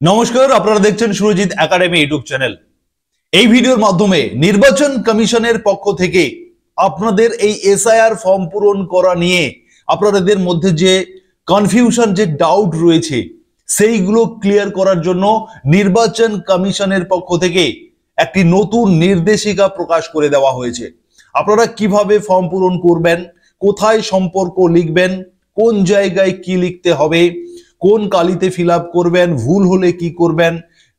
নমস্কার, আপনারা দেখছেন সুরজিৎ একাডেমি ইউটিউব চ্যানেল। এই ভিডিওর মাধ্যমে নির্বাচন কমিশনের পক্ষ থেকে আপনাদের এই এসআইআর ফর্ম পূরণ করা নিয়ে আপনাদের মধ্যে যে কনফিউশন, যে ডাউট রয়েছে সেইগুলো ক্লিয়ার করার জন্য নির্বাচন কমিশনের পক্ষ থেকে একটি নতুন নির্দেশিকা প্রকাশ করে দেওয়া হয়েছে। আপনারা কিভাবে ফর্ম পূরণ করবেন, কোথায় সম্পর্ক লিখবেন, কোন জায়গায় কি লিখতে হবে, কোন কালিতে ফিল আপ করবেন, ভুল হলে কি করবেন,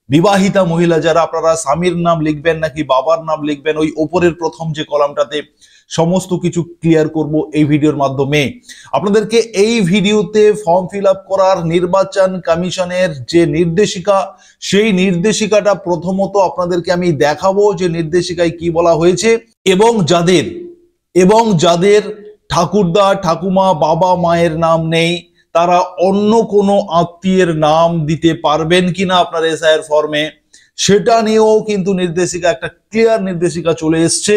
বিবাহিতা মহিলা যারা আপনারা স্বামীর নাম লিখবেন নাকি বাবার নাম লিখবেন, ওই ওপরের প্রথম যে কলামটাতে সমস্ত কিছু ক্লিয়ার করব এই ভিডিওর মাধ্যমে। আপনাদেরকে এই ভিডিওতে ফর্ম ফিল আপ করার নির্বাচন কমিশনের যে নির্দেশিকা, সেই নির্দেশিকাটা প্রথমত আপনাদেরকে আমি দেখাবো যে নির্দেশিকায় কি বলা হয়েছে, এবং যাদের ঠাকুরদা ঠাকুমা বাবা মায়ের নাম নেই তারা অন্য কোনো আত্মীয়ের নাম দিতে পারবেন কিনা আপনার এসআইআর ফর্মে, সেটা নিয়েও কিন্তু নির্দেশিকা, একটা ক্লিয়ার নির্দেশিকা চলে এসছে।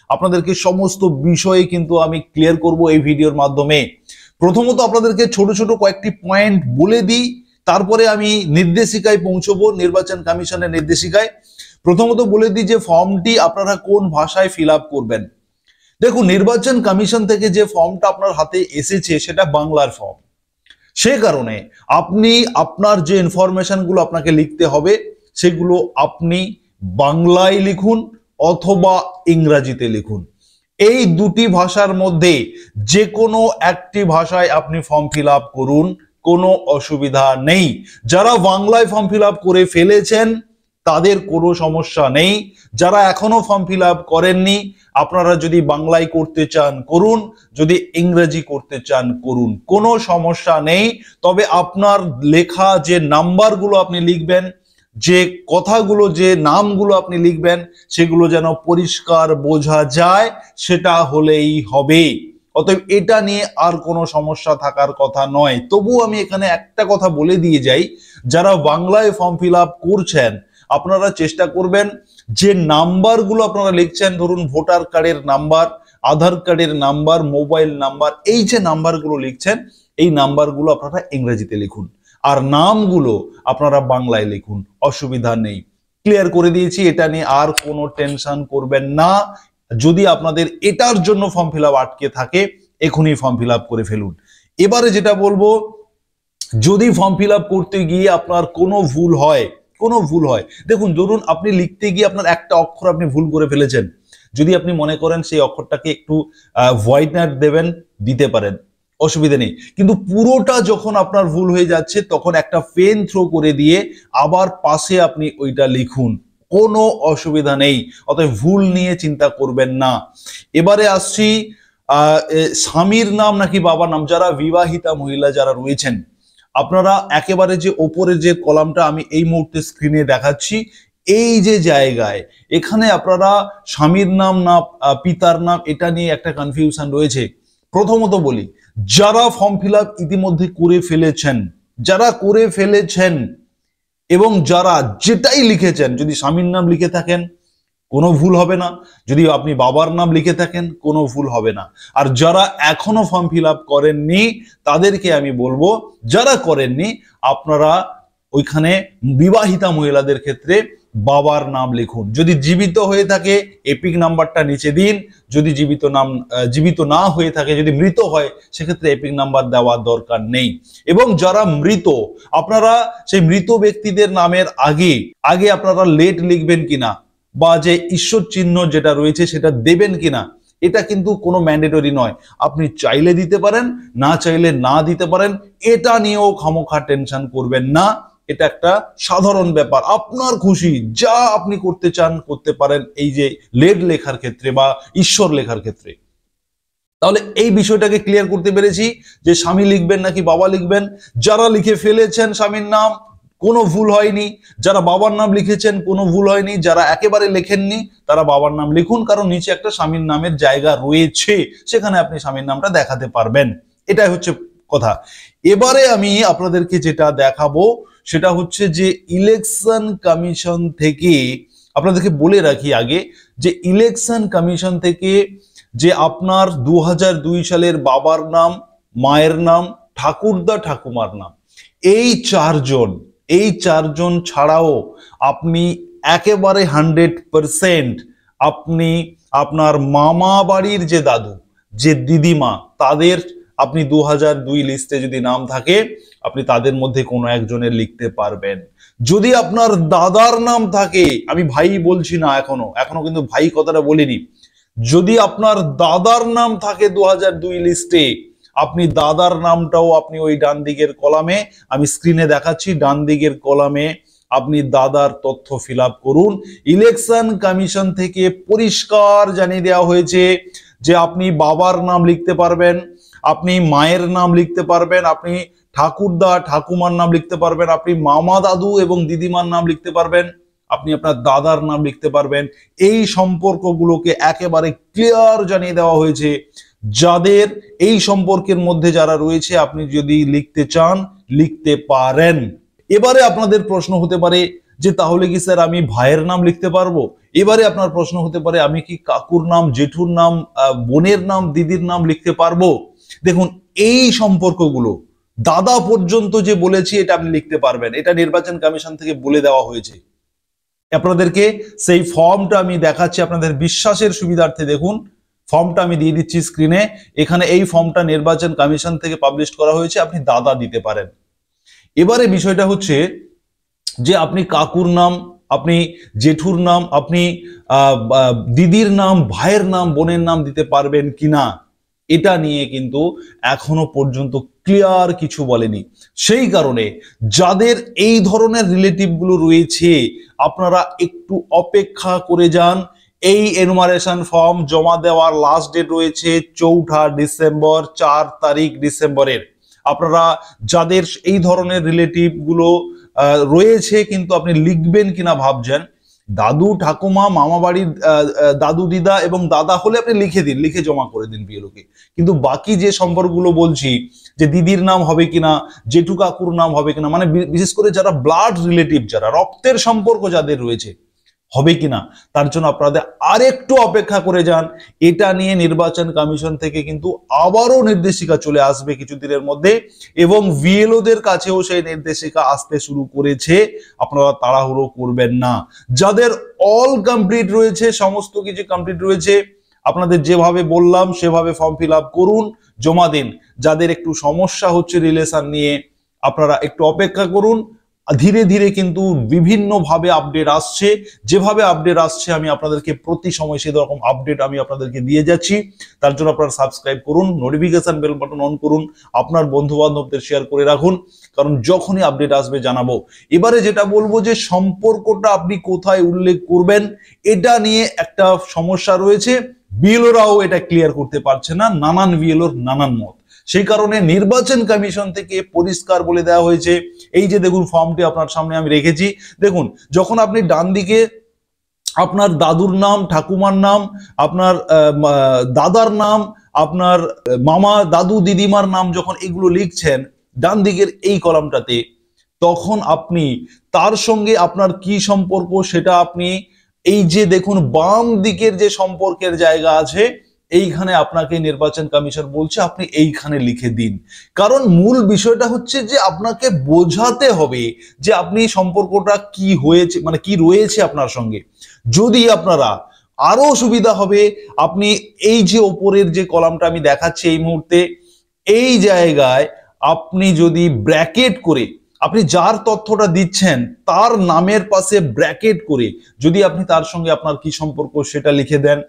আপনাদেরকে সমস্ত বিষয়ে কিন্তু আমি ক্লিয়ার করব এই ভিডিওর মাধ্যমে। প্রথমত আপনাদেরকে ছোট ছোট কয়েকটি পয়েন্ট বলে দিই, তারপরে আমি নির্দেশিকায় পৌঁছবো, নির্বাচন কমিশনের নির্দেশিকায়। প্রথমত বলে দিই যে ফর্মটি আপনারা কোন ভাষায় ফিল আপ করবেন। দেখুন, নির্বাচন কমিশন থেকে যে ফর্মটা আপনার হাতে এসেছে সেটা বাংলার ফর্ম। সে কারণে আপনি আপনার যে ইনফরমেশন গুলো আপনাকে লিখতে হবে সেগুলো আপনি বাংলায় লিখুন অথবা ইংরেজিতে লিখুন। এই দুটি ভাষার মধ্যে যে কোনো একটি ভাষায় আপনি ফর্ম ফিল আপ করুন, কোনো অসুবিধা নেই। যারা বাংলায় ফর্ম ফিল আপ করে ফেলেছেন তাদের কোনো সমস্যা নেই। যারা এখনো ফর্ম ফিল আপ করেননি, আপনারা যদি বাংলায় করতে চান করুন, যদি ইংরেজি করতে চান করুন, কোনো সমস্যা নেই। তবে আপনার লেখা যে নাম্বারগুলো আপনি লিখবেন, যে কথাগুলো, যে নামগুলো আপনি লিখবেন, সেগুলো যেন পরিষ্কার বোঝা যায়, সেটা হলেই হবে। অতএব এটা নিয়ে আর কোনো সমস্যা থাকার কথা নয়। তবু আমি এখানে একটা কথা বলে দিয়ে যাই, যারা বাংলায় ফর্ম ফিল আপ করছেন আপনারা চেষ্টা করবেন যে নাম্বারগুলো আপনারা লিখছেন, ধরুন ভোটার কার্ডের নাম্বার, আধার কার্ডের নাম্বার, মোবাইল নাম্বার, এই যে নাম্বারগুলো লিখছেন এই নাম্বারগুলো আপনারা ইংরেজিতে লিখুন, আর নামগুলো আপনারা বাংলায় লিখুন, অসুবিধা নেই। ক্লিয়ার করে দিয়েছি, এটা নিয়ে আর কোনো টেনশন করবেন না। যদি আপনাদের এটার জন্য ফর্ম ফিল আপ আটকে থাকে এখনই ফর্ম ফিল আপ করে ফেলুন। এবারে যেটা বলবো, যদি ফর্ম ফিল আপ করতে গিয়ে আপনার কোনো ভুল হয়, দেখুন, ধরুন আপনি লিখতে গিয়ে আপনার একটা অক্ষর আপনি ভুল করে ফেলেছেন, যদি আপনি মনে করেন সেই অক্ষরটাকে একটু হোয়াইটনার দেবেন, দিতে পারেন, অসুবিধা নেই। কিন্তু পুরোটা যখন আপনার ভুল হয়ে যাচ্ছে তখন একটা পেন থ্রো করে দিয়ে আবার পাশে আপনি ওইটা লিখুন, কোনো অসুবিধা নেই। অতএব ভুল নিয়ে চিন্তা করবেন না। এবারে আসছি স্বামীর নাম নাকি বাবার নাম। যারা বিবাহিতা মহিলা যারা রয়েছেন, আপনারা একেবারে যে ওপরে যে কলামটা আমি এই মুহূর্তে স্ক্রিনে দেখাচ্ছি, এই যে জায়গায় এখানে আপনারা স্বামীর নাম না পিতার নাম, এটা নিয়ে একটা কনফিউশন রয়েছে। প্রথমত বলি, যারা ফর্ম ফিল আপ ইতিমধ্যে করে ফেলেছেন এবং যারা যেটাই লিখেছেন, যদি স্বামীর নাম লিখে থাকেন কোনো ভুল হবে না, যদি আপনি বাবার নাম লিখে থাকেন কোনো ভুল হবে না। আর যারা এখনো ফর্ম ফিল আপ করেননি তাদেরকে আমি বলবো, যারা করেননি আপনারা ওইখানে বিবাহিতা মহিলাদের ক্ষেত্রে বাবার নাম লিখুন। যদি জীবিত হয়ে থাকে এপিক নাম্বারটা নিচে দিন, যদি জীবিত না হয়ে থাকে, যদি মৃত হয় সেক্ষেত্রে এপিক নাম্বার দেওয়ার দরকার নেই। এবং যারা মৃত, আপনারা সেই মৃত ব্যক্তিদের নামের আগে আপনারা লেট লিখবেন কিনা বা যে ঈশ্বর চিহ্ন যেটা রয়েছে সেটা দেবেন কিনা, এটা কিন্তু কোনো ম্যান্ডেটরি নয়। আপনি চাইলে দিতে পারেন, না চাইলে না দিতে পারেন, এটা নিয়েও খামোখা টেনশন করবেন না। এটা একটা সাধারণ ব্যাপার, আপনার খুশি, যা আপনি করতে চান করতে পারেন এই যে লেট লেখার ক্ষেত্রে বা ঈশ্বর লেখার ক্ষেত্রে। তাহলে এই বিষয়টাকে ক্লিয়ার করতে পেরেছি যে স্বামী লিখবেন নাকি বাবা লিখবেন। যারা লিখে ফেলেছেন স্বামীর নাম কোনো ভুল হয়নি, যারা বাবার নাম লিখেছেন কোনো ভুল হয়নি, যারা একেবারে লেখেননি তারা বাবার নাম লিখুন, কারণ নিচে একটা স্বামীর নামের জায়গা রয়েছে, সেখানে আপনি স্বামীর নামটা দেখাতে পারবেন। এটাই হচ্ছে কথা। এবারে আমি আপনাদেরকে যেটা দেখাবো সেটা হচ্ছে যে ইলেকশন কমিশন থেকে, আপনাদেরকে বলে রাখি আগে যে ইলেকশন কমিশন থেকে যে আপনার 2002 সালের বাবার নাম, মায়ের নাম, ঠাকুরদা ঠাকুমার নাম, এই এই 4 জন ছাড়াও আপনি একেবারে 100% আপনি আপনার মামা বাড়ির যে দাদু, যে দিদিমা, তাদের আপনি 2002 লিস্টে যদি নাম থাকে আপনি তাদের মধ্যে কোনো একজনের লিখতে পারবেন। যদি আপনার দাদার নাম থাকে, আমি ভাই বলছি না, এখনো কিন্তু ভাই কথাটা বলিনি, যদি আপনার দাদার নাম থাকে 2002 লিস্টে, আপনি দাদার নামটাও আপনি ওই ডান দিকের কলামে, আমি স্ক্রিনে দেখাচ্ছি, ডান দিকের কলামে আপনি দাদার তথ্য ফিল আপ করুন। ইলেকশন কমিশন থেকে পরিষ্কার জানিয়ে দেওয়া হয়েছে যে আপনি বাবার নাম লিখতে পারবেন, আপনি মায়ের নাম লিখতে পারবেন, আপনি ঠাকুরদা ঠাকুমার নাম লিখতে পারবেন, আপনি মামা দাদু এবং দিদিমার নাম লিখতে পারবেন, আপনি আপনার দাদার নাম লিখতে পারবেন। এই সম্পর্কগুলোকে একেবারে ক্লিয়ার জানিয়ে দেওয়া হয়েছে। যাদের এই সম্পর্কের মধ্যে যারা রয়েছে, আপনি যদি লিখতে চান লিখতে পারেন। এবারে আপনাদের প্রশ্ন হতে পারে যে তাহলে কি স্যার আমি ভাইয়ের নাম লিখতে পারবো? এবারে আপনার প্রশ্ন হতে পারে আমি কি কাকুর নাম, জেঠুর নাম, বোনের নাম, দিদির নাম লিখতে পারবো? দেখুন, এই সম্পর্কগুলো দাদা পর্যন্ত যে বলেছি এটা আপনি লিখতে পারবেন, এটা নির্বাচন কমিশন থেকে বলে দেওয়া হয়েছে। আপনাদেরকে সেই ফর্মটা আমি দেখাচ্ছি আপনাদের বিশ্বাসের সুবিধার্থে। দেখুন, ফর্মটা আমি দিয়ে দিচ্ছি স্ক্রিনে। এখানে এই ফর্মটা নির্বাচন কমিশন থেকে পাবলিশ করা হয়েছে, আপনি দাদা দিতে পারেন। এবারে বিষয়টা হচ্ছে যে আপনি কাকুর নাম, আপনি জেঠুর নাম, আপনি দিদির নাম, ভাইয়ের নাম, বোনের নাম দিতে পারবেন কিনা, এটা নিয়ে কিন্তু এখনো পর্যন্ত ক্লিয়ার কিছু বলেনি। সেই কারণে যাদের এই ধরনের রিলেটিভ গুলো রয়েছে, আপনারা একটু অপেক্ষা করে যান। এই এনুমারেশন ফর্ম জমা দেওয়ার লাস্ট ডেট রয়েছে 4 ডিসেম্বর, 4 তারিখ ডিসেম্বরের। আপনারা যাদের এই ধরনের রিলেটিভ গুলো রয়েছে কিন্তু আপনি লিখবেন কিনা ভাবছেন, দাদু ঠাকুমা, মামা বাড়ির দাদু দিদা এবং দাদা হলে আপনি লিখে দিন, লিখে জমা করে দিন বিএলওকে। কিন্তু বাকি যে সম্পর্কগুলো বলছি, যে দিদির নাম হবে কিনা, জেঠু কাকুর নাম হবে কিনা, মানে বিশেষ করে যারা ব্লাড রিলেটিভ, যারা রক্তের সম্পর্ক যাদের রয়েছে, হবে কিনা, তার জন্য আপনাদের আরেকটু অপেক্ষা করে যান। এটা নিয়ে নির্বাচন কমিশন থেকে কিন্তু আবারও নির্দেশিকা চলে আসবে কিছুদিনের মধ্যে, এবং ভিএলওদের কাছেও সেই নির্দেশিকা আসতে শুরু করেছে। আপনারা তাড়াহুড়ো করবেন না। যাদের অল কমপ্লিট রয়েছে, সমস্ত কিছু কমপ্লিট রয়েছে, আপনাদের যেভাবে বললাম সেভাবে ফর্ম ফিল আপ করুন, জমা দিন। যাদের একটু সমস্যা হচ্ছে রিলেশন নিয়ে, আপনারা একটু অপেক্ষা করুন। ধীরে ধীরে কিন্তু বিভিন্ন ভাবে আপডেট আসছে, যেভাবে আপডেট আসছে আমি আপনাদেরকে প্রতি সময় সেই রকম আপডেট আমি আপনাদেরকে দিয়ে যাচ্ছি। তার জন্য আপনারা সাবস্ক্রাইব করুন, নোটিফিকেশন বেল বাটন অন করুন, আপনার বন্ধু বান্ধবদের শেয়ার করে রাখুন, কারণ যখনই আপডেট আসবে জানাবো। এবারে যেটা বলবো যে সম্পর্কটা আপনি কোথায় উল্লেখ করবেন, এটা নিয়ে একটা সমস্যা রয়েছে। বিএলওরাও এটা ক্লিয়ার করতে পারছে না, নানান বিএলওর নানান মত। সেই কারণে নির্বাচন কমিশন থেকে পরিষ্কার বলে দেওয়া হয়েছে। এই যে দেখুন ফর্মটি আপনার সামনে আমি রেখেছি, দেখুন যখন আপনি ডান দিকে আপনার দাদুর নাম, ঠাকুমার নাম, আপনার দাদার নাম, আপনার মামা দাদু দিদিমার নাম যখন এগুলো লিখছেন ডান দিকের এই কলামটাতে, তখন আপনি তার সঙ্গে আপনার কি সম্পর্ক সেটা আপনি এই যে দেখুন বাম দিকের যে সম্পর্কের জায়গা আছে, এইখানে আপনাকে নির্বাচন কমিশন বলছে আপনি এইখানে লিখে দিন। কারণ মূল বিষয়টা হচ্ছে যে আপনাকে বোঝাতে হবে যে আপনি সম্পর্কটা কি হয়েছে, মানে কি রয়েছে আপনার সঙ্গে। যদি আপনারা আরো সুবিধা হবে, আপনি এই যে ওপরের যে কলামটা আমি দেখাচ্ছি এই মুহূর্তে, এই জায়গায় আপনি যদি ব্র্যাকেট করে, আপনি যার তথ্যটা দিচ্ছেন তার নামের পাশে ব্র্যাকেট করে যদি আপনি তার সঙ্গে আপনার কি সম্পর্ক সেটা লিখে দেন,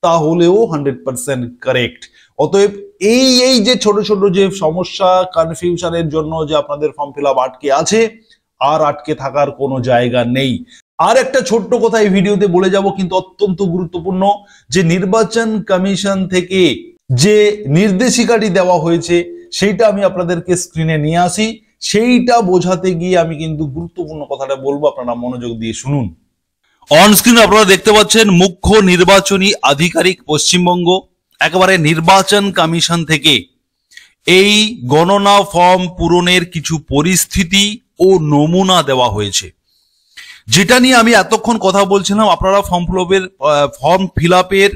তাহলেও 100% কারেক্ট। অতএব এই যে ছোট ছোট যে সমস্যা, কনফিউশনের জন্য যে আপনাদের ফর্ম ফিল আপ আটকে আছে, আর আটকে থাকার কোনো জায়গা নেই। আর একটা ছোট্ট কথা এই ভিডিওতে বলে যাব, কিন্তু অত্যন্ত গুরুত্বপূর্ণ, যে নির্বাচন কমিশন থেকে যে নির্দেশিকাটি দেওয়া হয়েছে সেইটা আমি আপনাদেরকে স্ক্রিনে নিয়ে আসি। সেইটা বোঝাতে গিয়ে আমি কিন্তু গুরুত্বপূর্ণ কথাটা বলবো, আপনারা মনোযোগ দিয়ে শুনুন। অন স্ক্রিন আপনারা দেখতে পাচ্ছেন মুখ্য নির্বাচনী আধিকারিক পশ্চিমবঙ্গ, একেবারে নির্বাচন কমিশন থেকে এই গণনা ফর্ম পূরণের কিছু পরিস্থিতি ও নমুনা দেওয়া হয়েছে, যেটা নিয়ে আমি এতক্ষণ কথা বলছিলাম। আপনারা ফর্ম ফিল আপের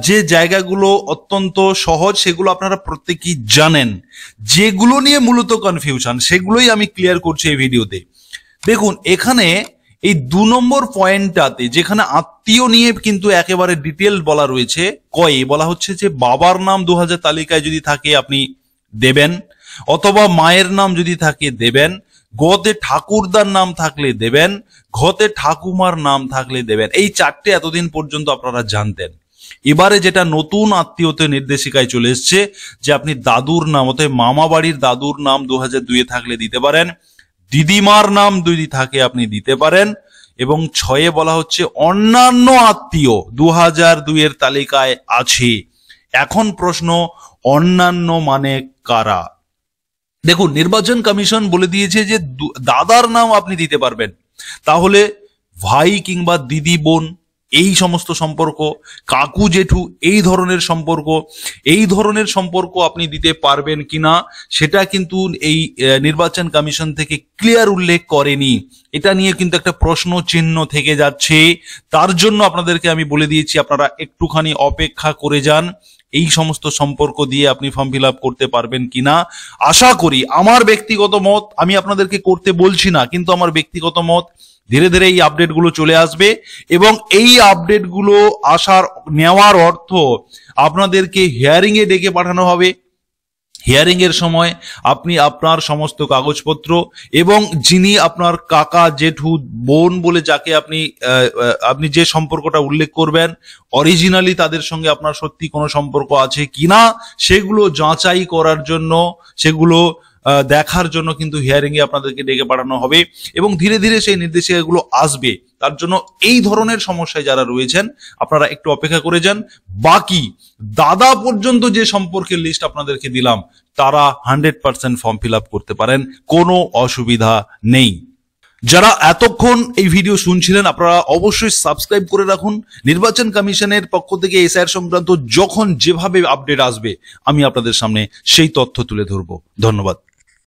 যে জায়গাগুলো অত্যন্ত সহজ সেগুলো আপনারা প্রত্যেকেই জানেন, যেগুলো নিয়ে মূলত কনফিউশন সেগুলোই আমি ক্লিয়ার করছি এই ভিডিওতে। দেখুন এখানে এই 2 নম্বর পয়েন্টটাতে যেখানে আত্মীয় নিয়ে কিন্তু একেবারে ডিটেল বলা রয়েছে, বলা হচ্ছে যে বাবার নাম 2000 তালিকায় যদি থাকে আপনি দেবেন, অথবা মায়ের নাম যদি থাকে দেবেন, গতে ঠাকুরদার নাম থাকলে দেবেন, ঘতে ঠাকুমার নাম থাকলে দেবেন। এই 4টে এতদিন পর্যন্ত আপনারা জানতেন। এবারে যেটা নতুন আত্মীয়তে নির্দেশিকায় চলে এসছে যে আপনি দাদুর নাম, অর্থাৎ মামা বাড়ির দাদুর নাম 2002 থাকলে দিতে পারেন, দিদিমার নাম যদি থাকে আপনি দিতে পারেন, এবং 6 বলা হচ্ছে অন্যান্য আত্মীয় 2002 তালিকায় আছে। এখন প্রশ্ন, অন্যান্য মানে কারা? দেখুন নির্বাচন কমিশন বলে দিয়েছে যে দাদার নাম আপনি দিতে পারবেন, তাহলে ভাই কিংবা দিদি বোন এই সমস্ত সম্পর্ক, কাকু জেঠু এই ধরনের সম্পর্ক আপনি দিতে পারবেন কিনা সেটা কিন্তু এই নির্বাচন কমিশন থেকে ক্লিয়ার উল্লেখ করেনি। এটা নিয়ে কিন্তু একটা প্রশ্ন চিহ্ন থেকে যাচ্ছে। তার জন্য আপনাদেরকে আমি বলে দিয়েছি আপনারা একটুখানি অপেক্ষা করে যান, এই সমস্ত সম্পর্ক দিয়ে আপনি ফর্ম ফিল আপ করতে পারবেন কিনা। আশা করি, আমার ব্যক্তিগত মত, আমি আপনাদেরকে করতে বলছি না, কিন্তু আমার ব্যক্তিগত মত, ধীরে ধীরে এই আপডেটগুলো চলে আসবে এবং এই আপডেটগুলো নেওয়ার অর্থ আপনাদেরকে হিয়ারিং এ ডেকে পাঠানো হবে। হিয়ারিং এর সময় আপনি আপনার সমস্ত কাগজপত্র এবং যিনি আপনার কাকা জেঠু বোন বলে যাকে আপনি যে সম্পর্কটা উল্লেখ করবেন, অরিজিনালি তাদের সঙ্গে আপনার সত্যি কোনো সম্পর্ক আছে কিনা সেগুলো যাচাই করার জন্য, সেগুলো দেখার জন্য কিন্তু হিয়ারিং এ আপনাদেরকে ডেকে পাঠানো হবে এবং ধীরে ধীরে সেই নির্দেশিকাগুলো আসবে। তার জন্য এই ধরনের সমস্যায় যারা রয়েছেন আপনারা একটু অপেক্ষা করে যান। বাকি দাদা পর্যন্ত যে সম্পর্কের লিস্ট আপনাদেরকে দিলাম তারা 100% ফর্ম ফিল আপ করতে পারেন, কোনো অসুবিধা নেই। যারা এতক্ষণ এই ভিডিও শুনছিলেন আপনারা অবশ্যই সাবস্ক্রাইব করে রাখুন। নির্বাচন কমিশনের পক্ষ থেকে এসআইআর সংক্রান্ত যখন যেভাবে আপডেট আসবে আমি আপনাদের সামনে সেই তথ্য তুলে ধরবো। ধন্যবাদ।